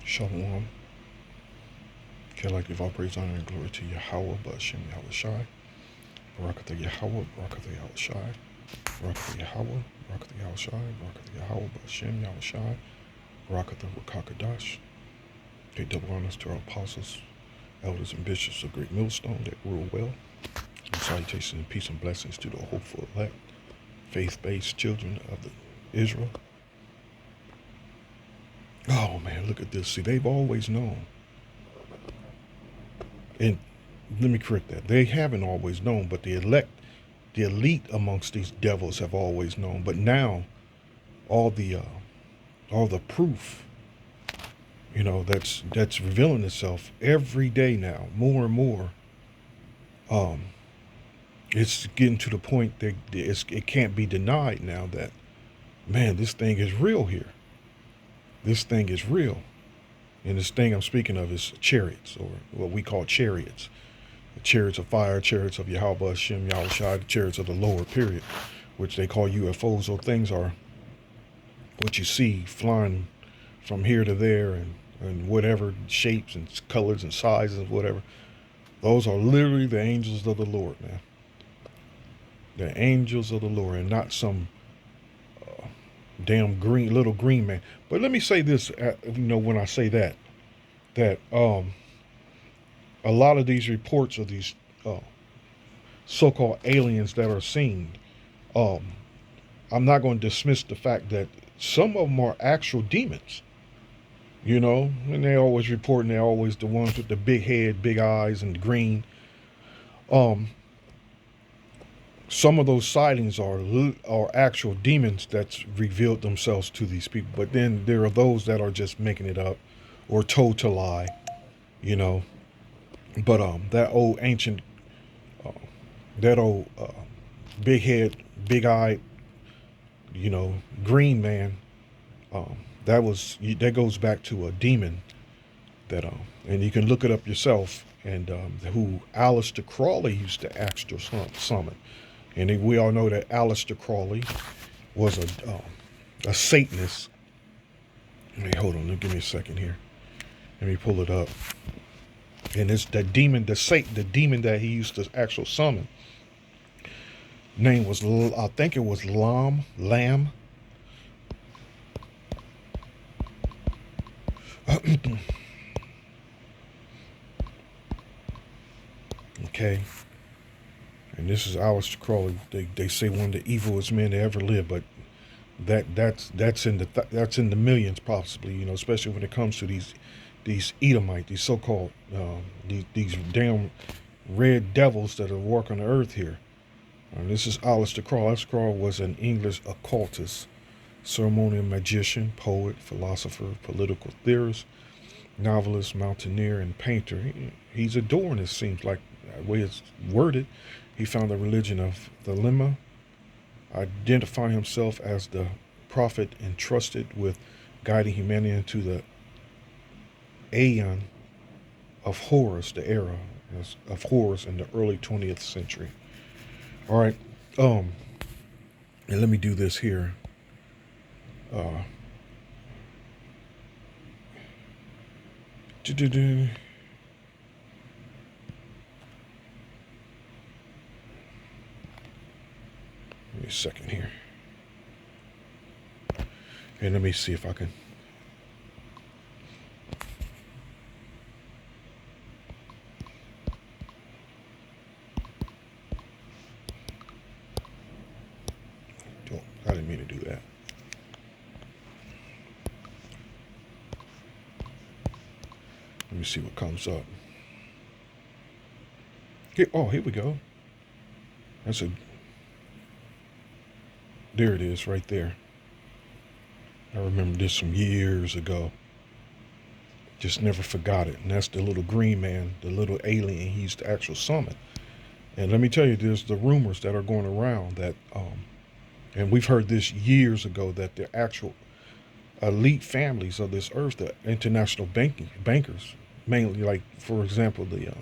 Shalom. Collective all praise, honor, and glory to Yahweh, Bashem Yahweh Shai. Barakatah Yahweh, Barakatah Yahweh Shai. Barakatah Yahweh, Barakatah Yahweh Shai. Barakatah Yahweh, Bashem Yahweh Shai. Barakatah Rakakadash. Pay double honors to our apostles, elders, and bishops of Great Millstone that rule well. And salutations and peace and blessings to the hopeful elect, faith-based children of the Israel. Oh man, look at this. See, they've always known. And let me correct that. They haven't always known, but the elite amongst these devils have always known. But now, all the proof, that's revealing itself every day now, more and more. It's getting to the point that it can't be denied now that, man, this thing is real here. This thing is real. And this thing I'm speaking of is chariots, or what we call chariots. The chariots of fire, chariots of Yahweh, Shem, Yahushua, the chariots of the lower period, which they call UFOs. Those things are what you see flying from here to there and whatever shapes and colors and sizes, whatever. Those are literally the angels of the Lord, man. The angels of the Lord, and not some damn little green man. But let me say this, when I say that a lot of these reports of these so-called aliens that are seen, I'm not going to dismiss the fact that some of them are actual demons, and they always report, and they're always the ones with the big head, big eyes, and green. Some of those sightings are actual demons that's revealed themselves to these people. But then there are those that are just making it up or told to lie, But that old ancient, that old big head, big eyed, green man, that goes back to a demon that and you can look it up yourself, and who Aleister Crowley used to actually summon. And we all know that Aleister Crowley was a Satanist. Hey, hold on, give me a second here. Let me pull it up. And it's the demon, the demon that he used to actually summon. Name was, I think it was Lamb. Okay. And this is Aleister Crowley. They say one of the evilest men to ever live, but that's in the millions possibly. Especially when it comes to these Edomites, these so-called these damn red devils that are walking the earth here. This is Aleister Crowley. Aleister Crowley was an English occultist, ceremonial magician, poet, philosopher, political theorist, novelist, mountaineer, and painter. He's adoring, it seems like, the way it's worded. He found the religion of the Lemma, identifying himself as the prophet entrusted with guiding humanity into the aeon of Horus, the era of Horus in the early 20th century. All right, and let me do this here. Give me a second here. And let me see if I can. I didn't mean to do that. Let me see what comes up. Here we go. There it is right there. I remember this from years ago. Just never forgot it. And that's the little green man, the little alien he used to actually summon. And let me tell you, there's the rumors that are going around that, and we've heard this years ago, that the actual elite families of this earth, the international bankers, mainly, like, for example, the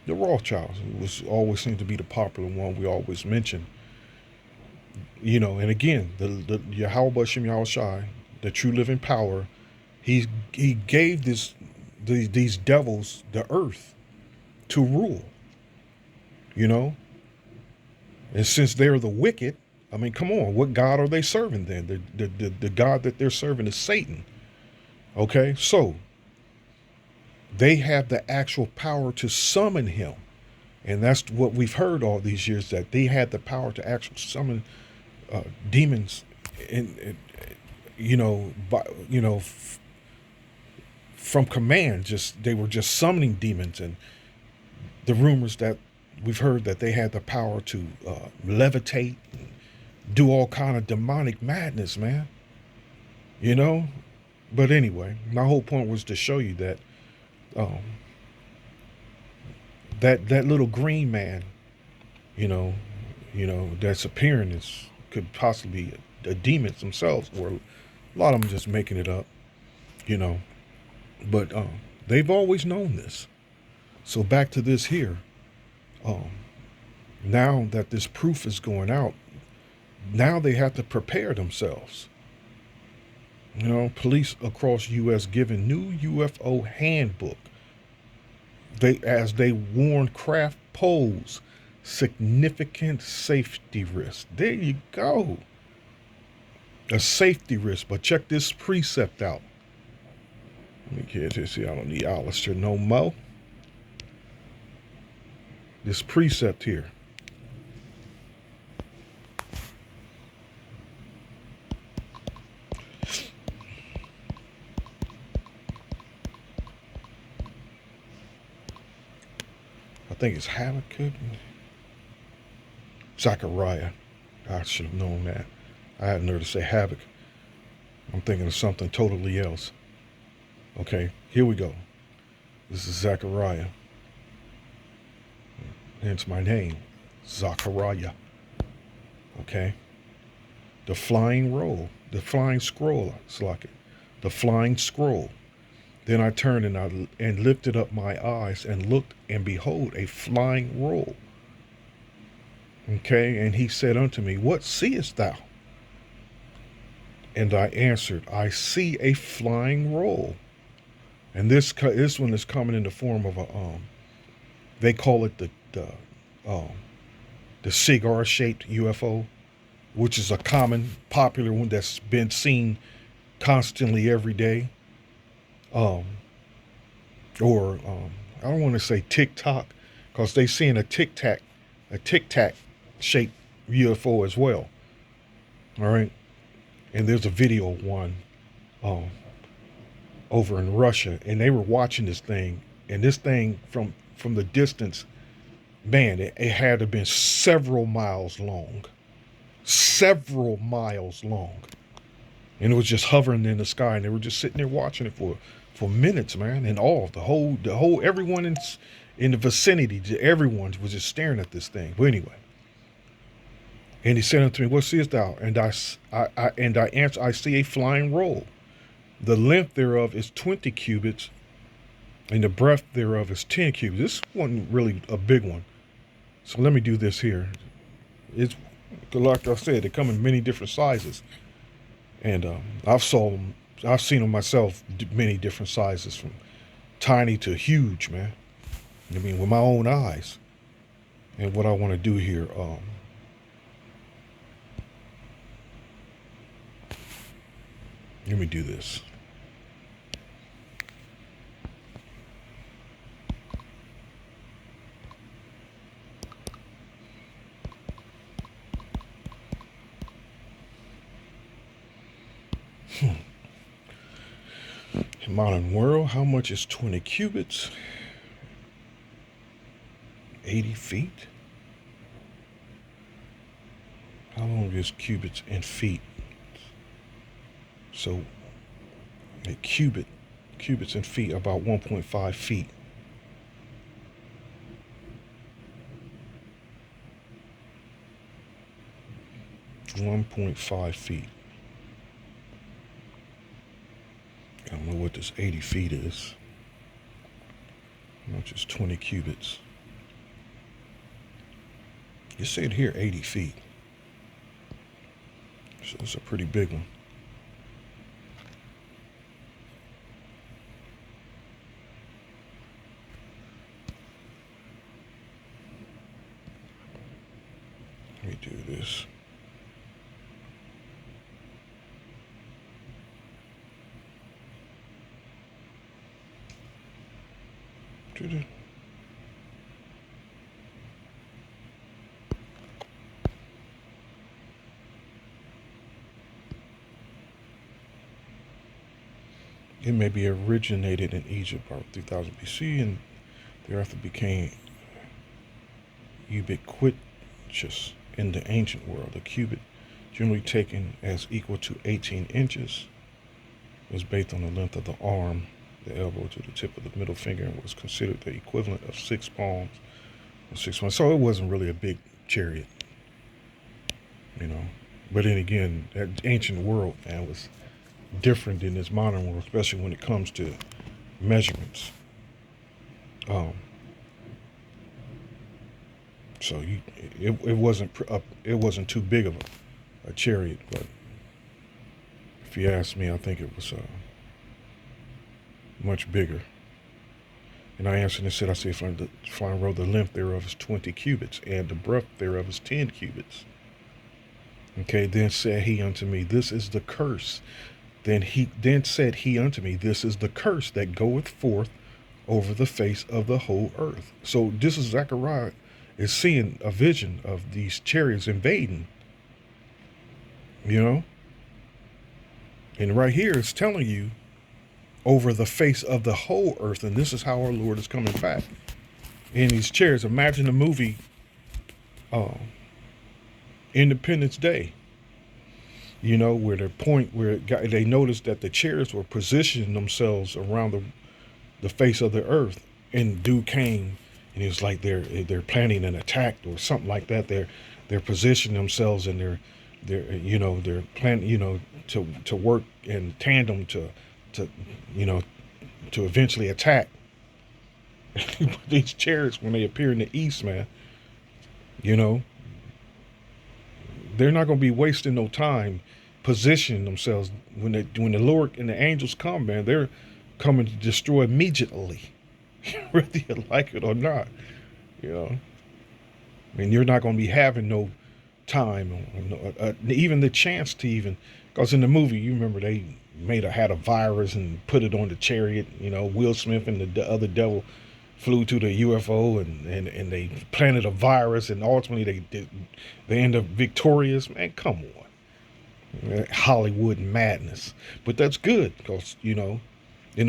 Rothschilds, was always seemed to be the popular one we always mention. And again, the Yahweh Shem Yahushai, the true living power, He gave these devils the earth to rule, you know. And since they're the wicked, I mean, come on, what God are they serving then? The God that they're serving is Satan. Okay, so they have the actual power to summon him. And that's what we've heard all these years, that they had the power to actually summon demons, in from command. Just they were just summoning demons, and the rumors that we've heard that they had the power to levitate, and do all kind of demonic madness, man. You know. But anyway, my whole point was to show you that um, that little green man, you know, that's appearing could possibly be a demons themselves, or a lot of them just making it up, you know. But they've always known this. So back to this here. Um, Now that this proof is going out, now they have to prepare themselves. You know, police across U.S. given new UFO handbook. As they warn craft pose significant safety risk. There you go. A safety risk. But check this precept out. Let me get this here. I don't need Alistair no more. This precept here. I think it's Habakkuk. Zechariah. I should have known that. I had nerve to say Havoc. I'm thinking of something totally else. Okay, here we go. This is Zechariah. Hence my name, Zechariah. Okay. The flying scroll, Slack, the flying scroll. Then I turned and lifted up my eyes and looked, and behold, a flying roll. Okay, and he said unto me, what seest thou? And I answered, I see a flying roll. And this one is coming in the form of a they call it the cigar-shaped UFO, which is a common, popular one that's been seen constantly every day. Or I don't want to say TikTok, because they seeing a Tic Tac shaped UFO as well. All right, and there's a video of one over in Russia, and they were watching this thing, and this thing from the distance, man, it had to have been several miles long, and it was just hovering in the sky, and they were just sitting there watching it for minutes, man, and all the whole everyone in the vicinity, everyone was just staring at this thing. But anyway, and he said unto me, what seest thou? And I answered, I see a flying roll. The length thereof is 20 cubits, and the breadth thereof is 10 cubits. This wasn't really a big one. So let me do this here. It's, like I said, they come in many different sizes. And I've seen them myself, many different sizes, from tiny to huge, man. I mean, with my own eyes. And what I want to do here, let me do this. Modern world, how much is 20 cubits? 80 feet? How long is cubits in feet? So a cubits in feet, about 1.5 feet. .5 feet. I don't know what this 80 feet is. How much is 20 cubits? You said here 80 feet. So it's a pretty big one. me do this. It may be originated in Egypt about 3000 BC and thereafter became ubiquitous in the ancient world. A cubit, generally taken as equal to 18 inches, was based on the length of the arm, the elbow to the tip of the middle finger, and was considered the equivalent of 6 palms or 6 months. So it wasn't really a big chariot, you know. But then again, that ancient world, man, was different than this modern world, especially when it comes to measurements. So it wasn't too big of a chariot, but if you ask me, I think it was much bigger. And I answered and said, I say, flying road, the length thereof is 20 cubits, and the breadth thereof is 10 cubits. Okay, then said he unto me, this is the curse. Then said he unto me, this is the curse that goeth forth over the face of the whole earth. So this is Zechariah is seeing a vision of these chariots invading, you know? And right here it's telling you over the face of the whole earth, and this is how our Lord is coming back. In these chariots, imagine the movie Independence Day, you know, where they noticed that the chariots were positioning themselves around the face of the earth, and dude came and it was like they're planning an attack or something like that. They're positioning themselves and they're planning, to work in tandem to eventually attack. These chariots, when they appear in the east, man, you know, they're not going to be wasting no time positioning themselves. When the Lord and the angels come, man, they're coming to destroy immediately, whether you like it or not. You know, I mean, you're not going to be having no time, even the chance to even, because in the movie, you remember they had a virus and put it on the chariot. You know, Will Smith and the other devil flew to the UFO and they planted a virus, and ultimately they end up victorious. Man, come on, Hollywood madness. But that's good, because in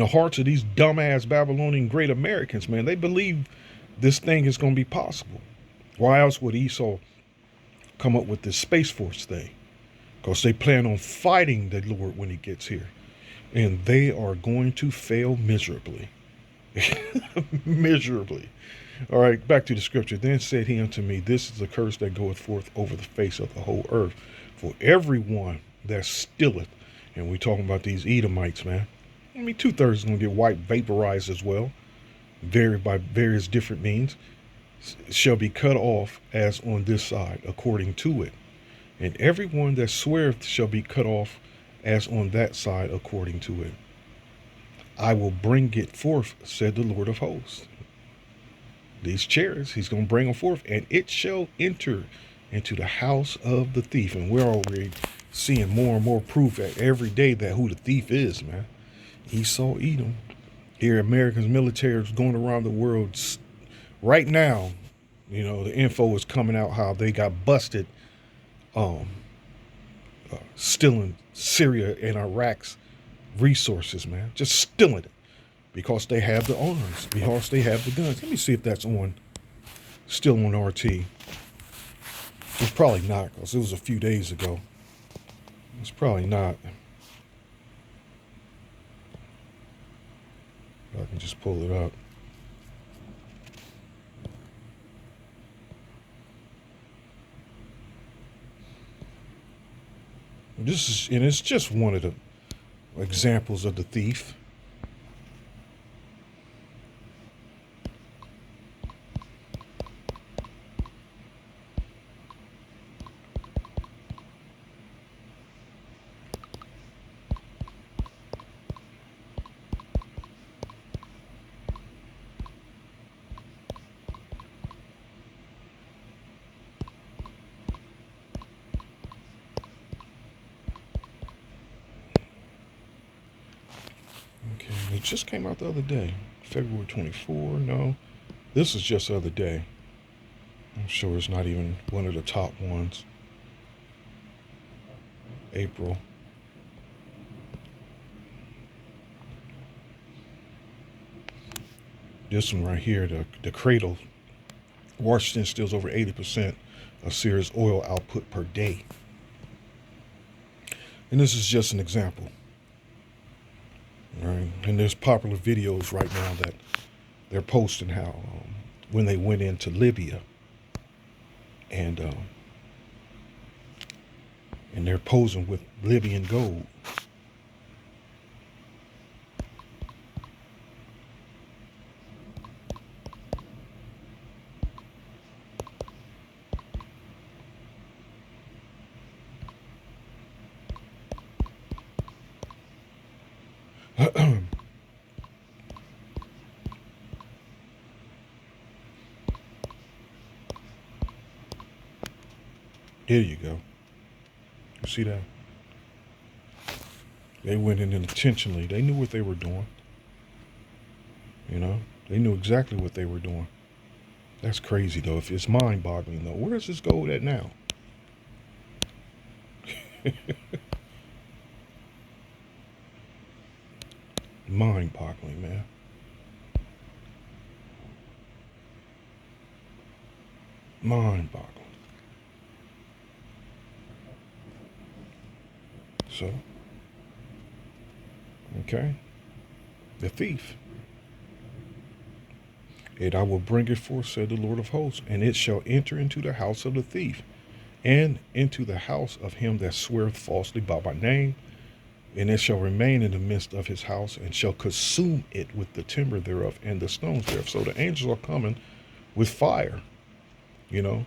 the hearts of these dumbass Babylonian great Americans, man, they believe this thing is going to be possible. Why else would Esau come up with this Space Force thing? Because they plan on fighting the Lord when he gets here. And they are going to fail miserably. Miserably. All right, back to the scripture. Then said he unto me, this is the curse that goeth forth over the face of the whole earth. For everyone that stilleth, and we're talking about these Edomites, man. I mean, 2/3 is going to get wiped, vaporized as well, by various different means, shall be cut off as on this side, according to it. And everyone that sweareth shall be cut off as on that side, according to it. I will bring it forth, said the Lord of hosts. These chariots, he's going to bring them forth, and it shall enter into the house of the thief. And we're already seeing more and more proof every day that who the thief is, man. Esau, Edom. Here, America's military is going around the world right now. The info is coming out how they got busted stealing Syria and Iraq's resources, man. Just stealing it because they have the arms, because they have the guns. Let me see if that's still on RT. It's probably not, because it was a few days ago. It's probably not. I can just pull it up. It's just one of the examples of the thief. It just came out the other day. February 24. No, this is just the other day. I'm sure it's not even one of the top ones. April. This one right here, the cradle. Washington steals over 80% of Syria's oil output per day. And this is just an example. Right? And there's popular videos right now that they're posting how when they went into Libya and they're posing with Libyan gold. Here you go. You see that? They went in intentionally. They knew what they were doing. You know, they knew exactly what they were doing. That's crazy though. If it's mind-boggling though, where's this gold at now? Mind-boggling, man. Mind-boggling. So, okay, the thief. And I will bring it forth, said the Lord of hosts, and it shall enter into the house of the thief, and into the house of him that sweareth falsely by my name, and it shall remain in the midst of his house, and shall consume it with the timber thereof and the stones thereof. So the angels are coming with fire, you know,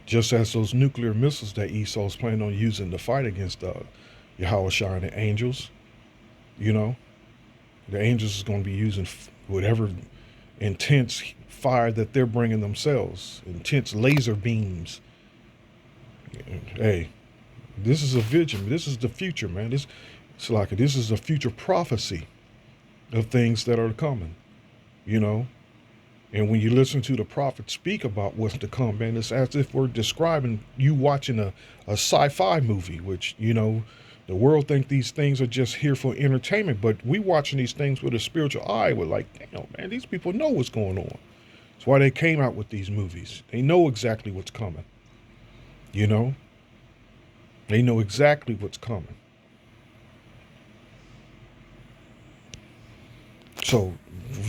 just as those nuclear missiles that Esau's planning on using to fight against Yahushua and the angels, you know, the angels is going to be using whatever intense fire that they're bringing themselves, intense laser beams. Hey, this is a vision. This is the future, man. This is a future prophecy of things that are coming, you know. And when you listen to the prophet speak about what's to come, man, it's as if we're describing you watching a sci-fi movie, which, you know, the world think these things are just here for entertainment, but we watching these things with a spiritual eye. We're like, damn, man, these people know what's going on. That's why they came out with these movies. They know exactly what's coming. You know? They know exactly what's coming. So,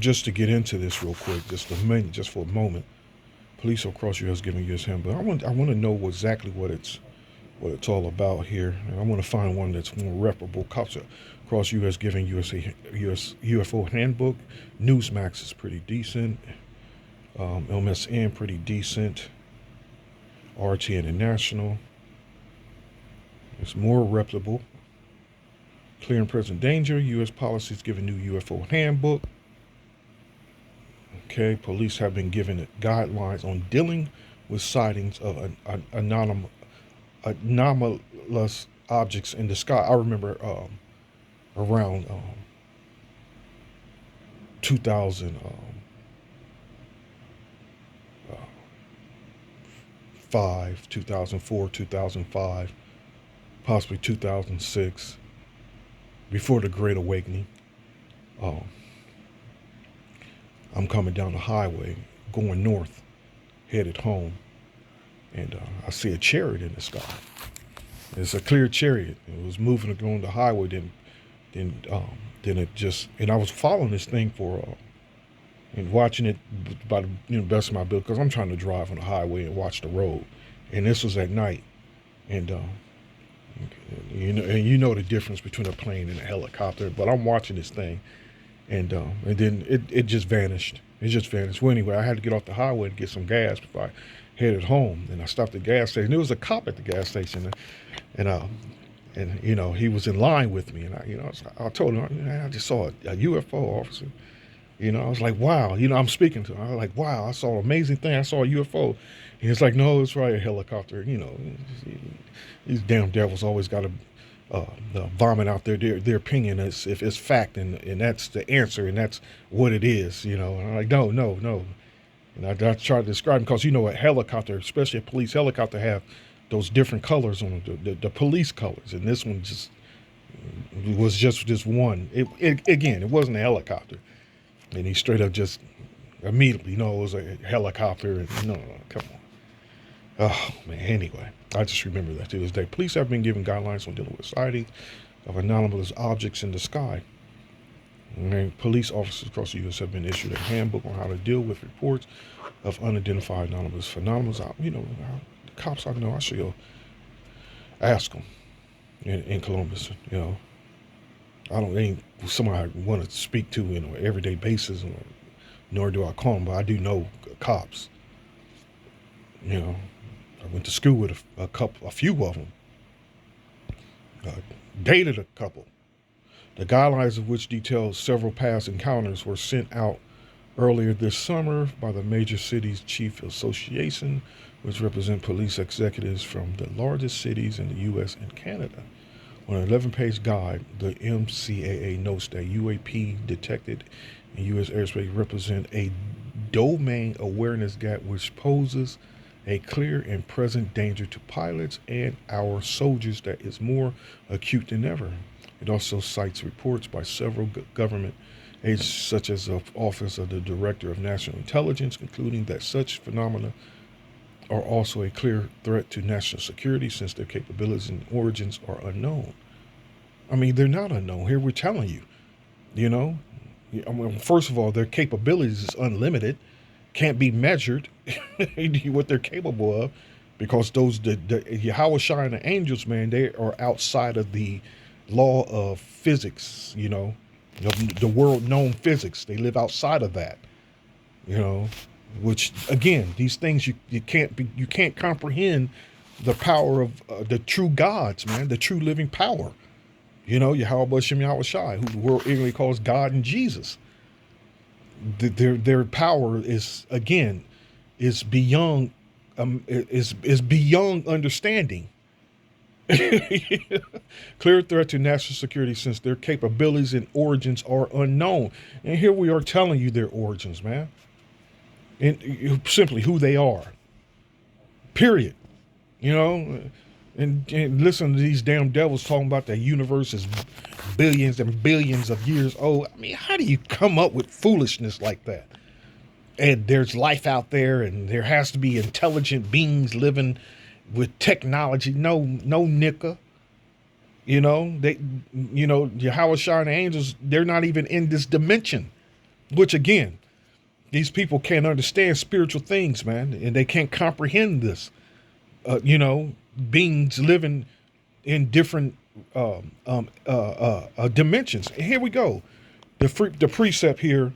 just to get into this real quick, just for a moment, police across U.S. giving U.S. handbook. I want to know exactly what it's all about here. And I want to find one that's more reputable. Cops across U.S. giving U.S. UFO handbook. Newsmax is pretty decent. MSN pretty decent. RT International. It's more reputable. Clear and present danger. U.S. policies giving new UFO handbook. Okay, police have been given guidelines on dealing with sightings of anomalous objects in the sky. I remember around 2005, 2004, 2005, possibly 2006, before the Great Awakening. I'm coming down the highway, going north, headed home, and I see a chariot in the sky. It's a clear chariot. It was moving along the highway. Then it just, and I was following this thing for and watching it by the best of my ability, because I'm trying to drive on the highway and watch the road. And this was at night, and you know the difference between a plane and a helicopter. But I'm watching this thing, and then it just vanished. It just vanished. Well, anyway, I had to get off the highway to get some gas before I headed home. And I stopped at the gas station. There was a cop at the gas station, and you know, he was in line with me. And I told him, I just saw a UFO officer. You know, I was like, wow. You know, I'm speaking to him. I was like, wow, I saw an amazing thing. I saw a UFO. And he's like, no, it's probably a helicopter. You know, these damn devils always got to vomit out their opinion as if it's fact, and that's the answer, and that's what it is. And I'm like, no, no, no. And I try to describe them because a helicopter, especially a police helicopter, have those different colors on them, the police colors, and this one just was just one. It wasn't a helicopter, and he straight up just immediately, it was a helicopter, and no, come on. Oh man. Anyway, I just remember that to this day. Police have been given guidelines on dealing with sightings of anomalous objects in the sky. And police officers across the U.S. have been issued a handbook on how to deal with reports of unidentified anomalous phenomena. The cops I know, I should go ask them in Columbus. I don't ain't somebody I want to speak to everyday basis, nor do I call them, but I do know cops. I went to school with a few of them. Dated a couple. The guidelines of which detail several past encounters were sent out earlier this summer by the Major Cities Chief Association, which represent police executives from the largest cities in the U.S. and Canada. On an 11-page guide, the MCAA notes that UAP detected in U.S. airspace represent a domain awareness gap which poses a clear and present danger to pilots and our soldiers that is more acute than ever. It also cites reports by several government agencies, such as the Office of the Director of National Intelligence, concluding that such phenomena are also a clear threat to national security since their capabilities and origins are unknown. I mean, they're not unknown. Here we're telling you, first of all, their capabilities is unlimited, can't be measured what they're capable of, because the Yahweh Shai and the angels, man, they are outside of the law of physics, the world known physics. They live outside of that, which again, these things you can't comprehend the power of the true gods, man, the true living power. Yahweh Shem Yahweh Shai, who the world ignorantly calls God and Jesus. Their power is beyond is beyond understanding. Clear threat to national security since their capabilities and origins are unknown. And here we are telling you their origins, man. And simply who they are. Period. And listen to these damn devils talking about the universe is billions and billions of years old. I mean, how do you come up with foolishness like that? And there's life out there, and there has to be intelligent beings living with technology. No nicka. Yahweh Shai and the angels, they're not even in this dimension. Which again, these people can't understand spiritual things, man, and they can't comprehend this. Beings living in different dimensions. And here we go. The precept here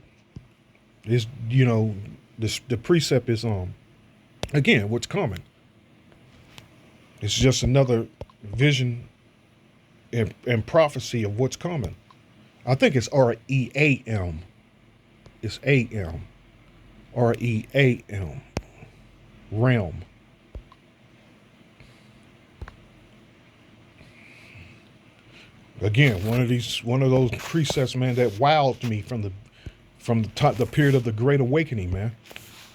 is, the precept is again, what's coming. It's just another vision and prophecy of what's coming. I think it's REAM. It's AM. REAM. Realm. Again, one of those precepts, man, that wowed me from the period of the Great Awakening, man.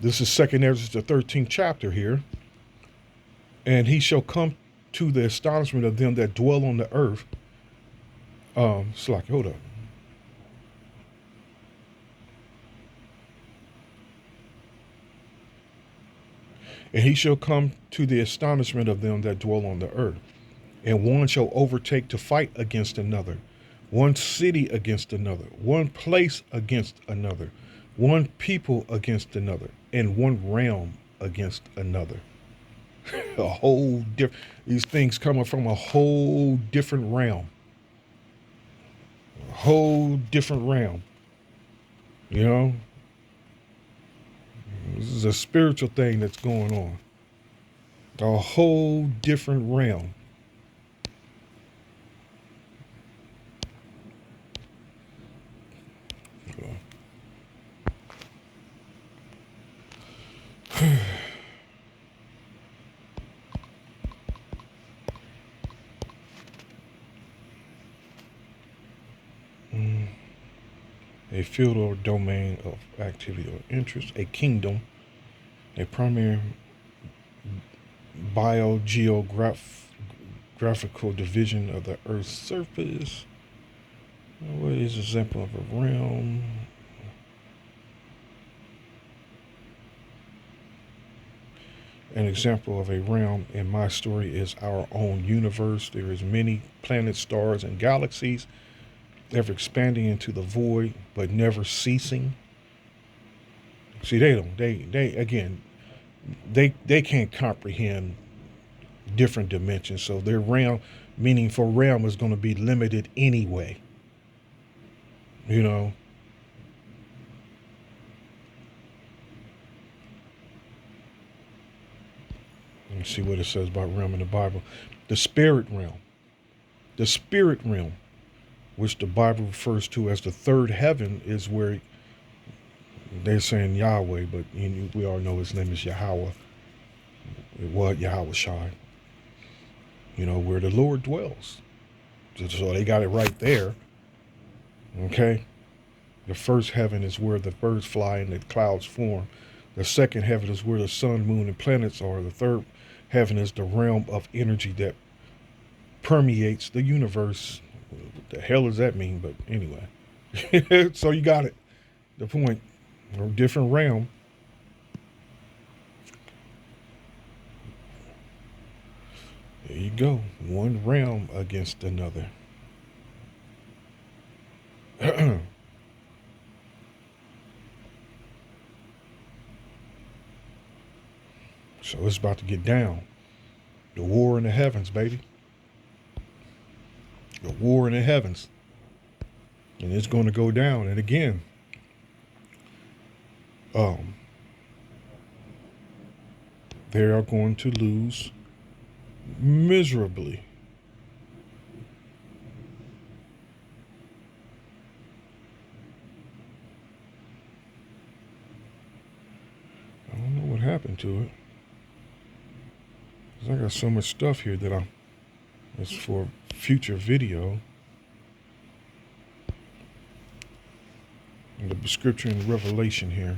This is 2nd Ezra, the 13th chapter here. And he shall come to the astonishment of them that dwell on the earth. Slack, hold up. And he shall come to the astonishment of them that dwell on the earth. And one shall overtake to fight against another, one city against another, one place against another, one people against another, and one realm against another. A whole different, these things coming from a whole different realm. A whole different realm. This is a spiritual thing that's going on. A whole different realm. a field or domain of activity or interest, a kingdom, a primary biogeographical division of the Earth's surface. What is an example of a realm? An example of a realm in my story is our own universe. There is many planets, stars, and galaxies, ever expanding into the void, but never ceasing. See, they can't comprehend different dimensions. So their realm, meaningful realm, is going to be limited anyway. You know, let me see what it says about realm in the Bible. The spirit realm. The spirit realm, which the Bible refers to as the third heaven, is where they're saying Yahweh, but we all know his name is Yahweh. What Yahweh Shai. Where the Lord dwells. So they got it right there. Okay? The first heaven is where the birds fly and the clouds form. The second heaven is where the sun, moon, and planets are. The third heaven is the realm of energy that permeates the universe. What the hell does that mean? But anyway. So you got it. The point. A different realm. There you go. One realm against another. So it's about to get down. The war in the heavens, baby. The war in the heavens. And it's going to go down. And again, they are going to lose miserably. I don't know what happened to it. I got so much stuff here that it's for future video. And the scripture in Revelation here.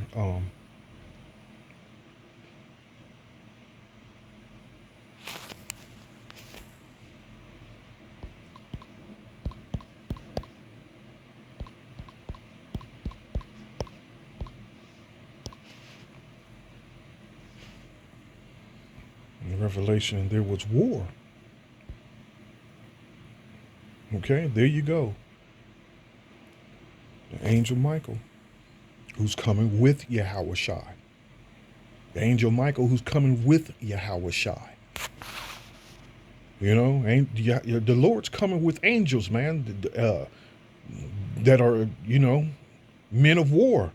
In Revelation, there was war. Okay, there you go. The angel Michael, who's coming with Yahweh Shai. The angel Michael, who's coming with Yahweh Shai. The Lord's coming with angels, man, that are, men of war.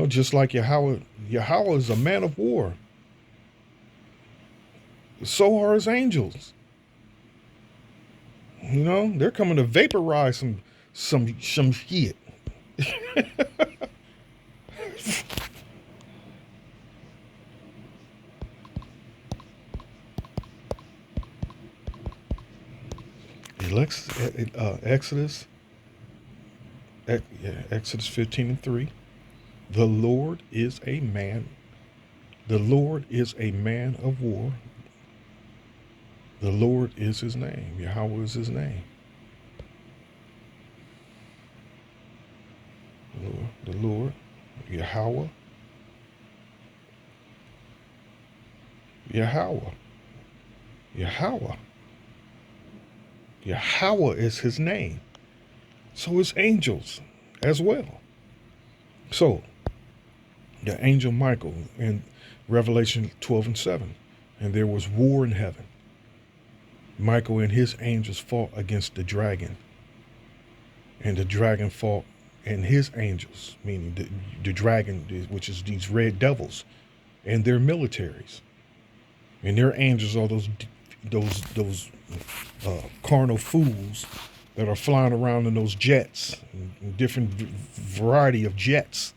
Just like Yahweh is a man of war. So are his angels. They're coming to vaporize some shit. Exodus 15:3. The Lord is a man. The Lord is a man of war. The Lord is his name. Yahweh is his name. The Lord, Yahweh. Yahweh. Yahweh. Yahweh is his name. So is angels as well. So, the angel Michael in Revelation 12:7. And there was war in heaven. Michael and his angels fought against the dragon. And the dragon fought and his angels, meaning the dragon, which is these red devils, and their militaries. And their angels are those carnal fools that are flying around in those jets, different variety of jets.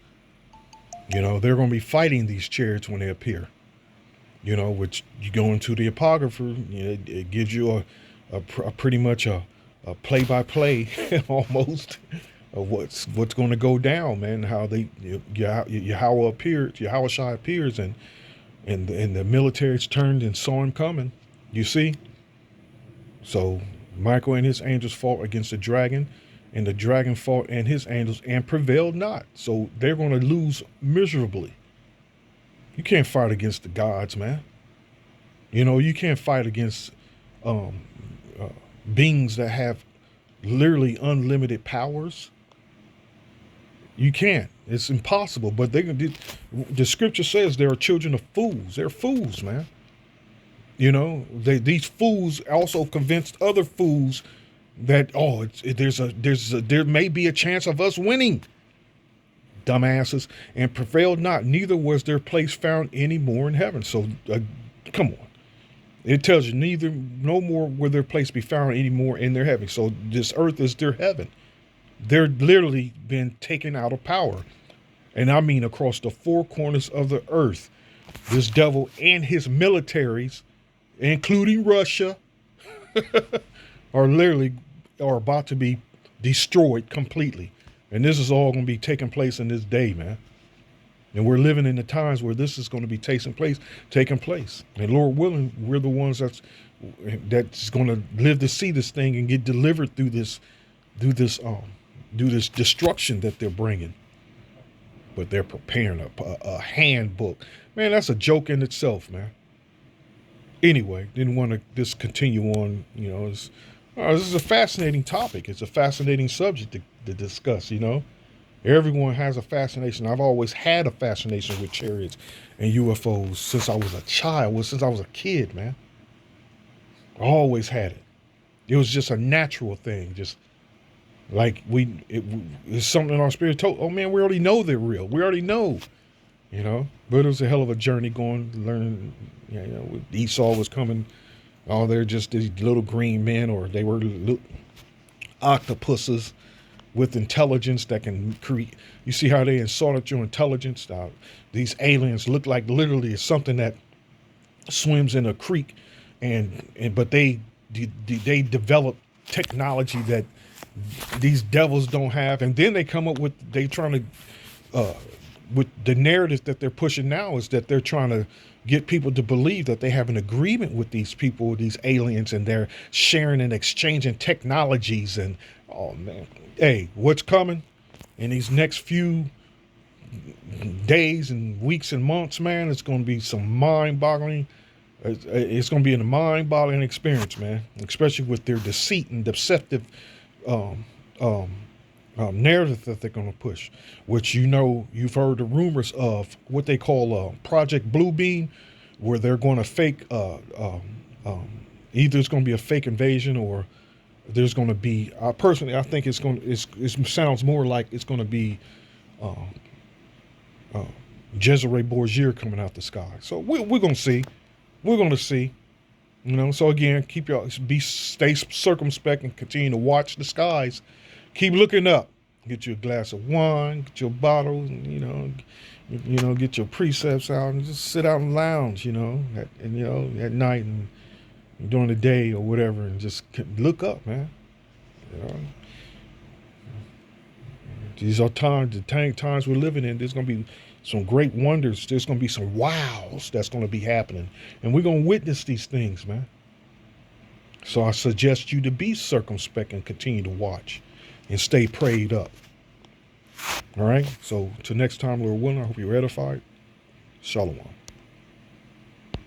They're going to be fighting these chariots when they appear. Which you go into the apocrypha, it gives you a pretty much a play-by-play almost of what's going to go down, man. How Yahweh Shai appears, and the military's turned and saw him coming. You see, so Michael and his angels fought against the dragon, and the dragon fought and his angels and prevailed not. So they're going to lose miserably. You can't fight against the gods, man. You can't fight against um, uh, beings that have literally unlimited powers. You can't. It's impossible. But the scripture says there are children of fools. They're fools, man. These fools also convinced other fools that there may be a chance of us winning. Dumbasses, and prevailed not. Neither was their place found any more in heaven. So, come on. It tells you no more will their place be found anymore in their heaven. So this earth is their heaven. They're literally been taken out of power. And I mean across the four corners of the earth. This devil and his militaries, including Russia, are about to be destroyed completely. And this is all going to be taking place in this day, man. And we're living in the times where this is going to be taking place. And Lord willing, we're the ones that's going to live to see this thing and get delivered through this destruction that they're bringing. But they're preparing a handbook. Man, that's a joke in itself, man. Anyway, didn't want to just continue on. This is a fascinating topic. It's a fascinating subject to discuss, Everyone has a fascination. I've always had a fascination with chariots and UFOs since I was a child, since I was a kid, man. I always had it. It was just a natural thing. Just like it's something in our spirit told, oh man, we already know they're real. We already know, But it was a hell of a journey going, learning, Esau was coming. Oh, they're just these little green men, or they were little octopuses with intelligence that can create. You see how they insulted your intelligence? These aliens look like literally something that swims in a creek, but they develop technology that these devils don't have, and then they come up with with the narrative that they're pushing now is that they're trying to get people to believe that they have an agreement with these people, these aliens, and they're sharing and exchanging technologies. And oh man, hey, what's coming in these next few days and weeks and months, man? It's going to be some mind-boggling. It's going to be a mind-boggling experience, man, especially with their deceit and deceptive narrative that they're going to push, which you've heard the rumors of what they call Project Bluebeam, where they're going to fake either it's going to be a fake invasion, or there's going to be personally I think it sounds more like it's going to be Jezere Borgia coming out the sky. So we're going to see. So again, stay circumspect and continue to watch the skies. Keep looking up. Get you a glass of wine, get your bottle, and, get your precepts out and just sit out and lounge, at night and during the day or whatever, and just look up, man. These are times we're living in. There's going to be some great wonders. There's going to be some wows that's going to be happening, and we're going to witness these things, man. So I suggest you to be circumspect and continue to watch and stay prayed up. All right? So till next time, Lord willing, I hope you're edified. Shalom.